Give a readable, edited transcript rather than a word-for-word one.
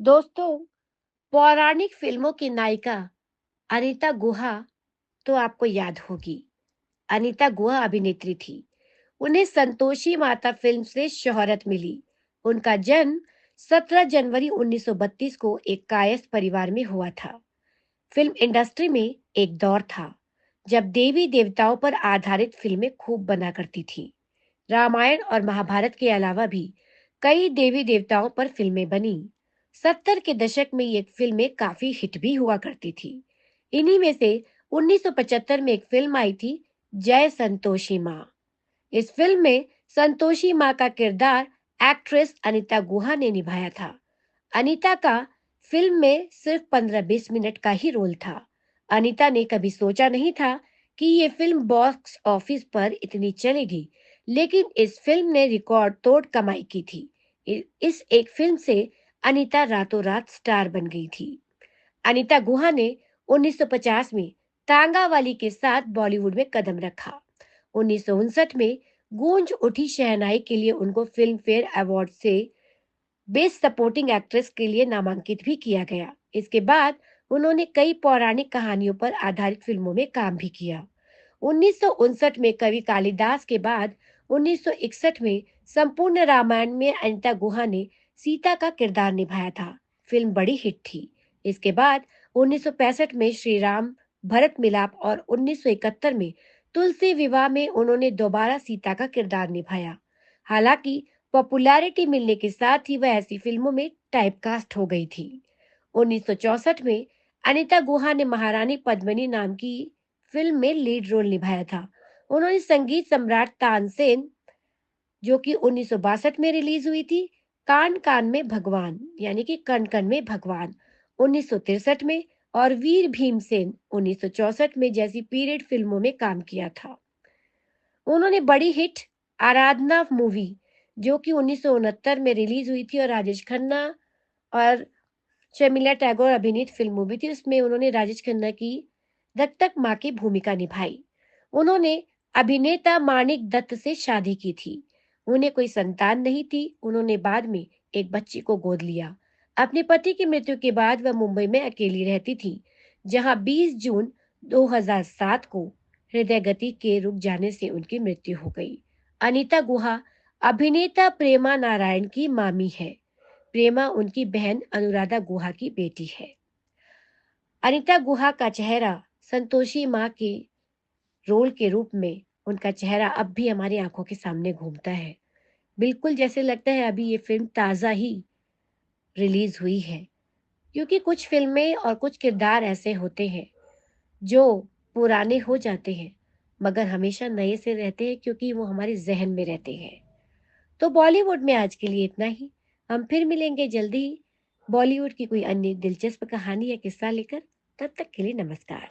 दोस्तों, पौराणिक फिल्मों की नायिका अनीता गुहा तो आपको याद होगी। अनीता गुहा अभिनेत्री थी। उन्हें संतोषी माता फिल्म से शोहरत मिली। उनका जन्म 17 जनवरी 1932 को एक कायस्थ परिवार में हुआ था। फिल्म इंडस्ट्री में एक दौर था जब देवी देवताओं पर आधारित फिल्में खूब बना करती थी। रामायण और महाभारत के अलावा भी कई देवी देवताओं पर फिल्में बनी। 70 के दशक में ये फिल्में काफी हिट भी हुआ करती थी। इन्हीं में से 1975 में एक फिल्म आई थी, जय संतोषी माँ। इस फिल्म में संतोषी माँ का किरदार एक्ट्रेस अनीता गुहा ने निभाया था। अनीता का फिल्म में सिर्फ 15-20 मिनट का ही रोल था। अनीता ने कभी सोचा नहीं था कि ये फिल्म बॉक्स ऑफिस पर इतनी चलेगी, लेकिन इस फिल्म ने रिकॉर्ड तोड़ कमाई की थी। इस एक फिल्म से अनीता रातों रात स्टार बन गई थी। अनीता गुहा ने 1950 में तांगा वाली के साथ बॉलीवुड में कदम रखा। 1959 में गूंज उठी शहनाई के लिए उनको फिल्म फेयर अवार्ड से बेस्ट सपोर्टिंग एक्ट्रेस के लिए नामांकित भी किया गया। इसके बाद उन्होंने कई पौराणिक कहानियों पर आधारित फिल्मों में काम भी किया। 1959 में कवि कालिदास के बाद 1961 में संपूर्ण रामायण में अनीता गुहा ने सीता का किरदार निभाया था। फिल्म बड़ी हिट थी। इसके बाद 1965 में श्री राम भरत मिलाप और 1971 में तुलसी विवाह में उन्होंने दोबारा सीता का किरदार निभाया। हालांकि पॉपुलैरिटी मिलने के साथ ही वह ऐसी फिल्मों में टाइपकास्ट हो गई थी। 1964 में अनीता गुहा ने महारानी पद्मिनी नाम की फिल्म में लीड रोल निभाया था। उन्होंने संगीत सम्राट तानसेन, जो कि 1962 में रिलीज हुई थी, कान कान में भगवान यानी कि कण कण में भगवान 1963 में और वीर भीमसेन 1964 में जैसी पीरियड फिल्मों में काम किया था। उन्होंने बड़ी हिट आराधना मूवी, जो कि 1969 में रिलीज हुई थी और राजेश खन्ना और शर्मिला टैगोर अभिनीत फिल्म मूवी थी, उसमें उन्होंने राजेश खन्ना की दत्तक मां की भूमिका निभाई। उन्होंने अभिनेता मानिक दत्त से शादी की थी। उन्हें कोई संतान नहीं थी। उन्होंने बाद में एक बच्ची को गोद लिया। अपने पति की मृत्यु के बाद वह मुंबई में अकेली रहती थी, जहां 20 जून 2007 को हृदय गति के रुक जाने से उनकी मृत्यु हो गई। अनीता गुहा अभिनेता प्रेमा नारायण की मामी है। प्रेमा उनकी बहन अनुराधा गुहा की बेटी है। अनीता गुहा का चेहरा संतोषी माँ के रोल के रूप में, उनका चेहरा अब भी हमारी आंखों के सामने घूमता है। बिल्कुल जैसे लगता है अभी ये फिल्म ताजा ही रिलीज हुई है। क्योंकि कुछ फिल्में और कुछ किरदार ऐसे होते हैं जो पुराने हो जाते हैं, मगर हमेशा नए से रहते हैं, क्योंकि वो हमारे जहन में रहते हैं। तो बॉलीवुड में आज के लिए इतना ही। हम फिर मिलेंगे जल्दी ही बॉलीवुड की कोई अन्य दिलचस्प कहानी या किस्सा लेकर। तब तक के लिए नमस्कार।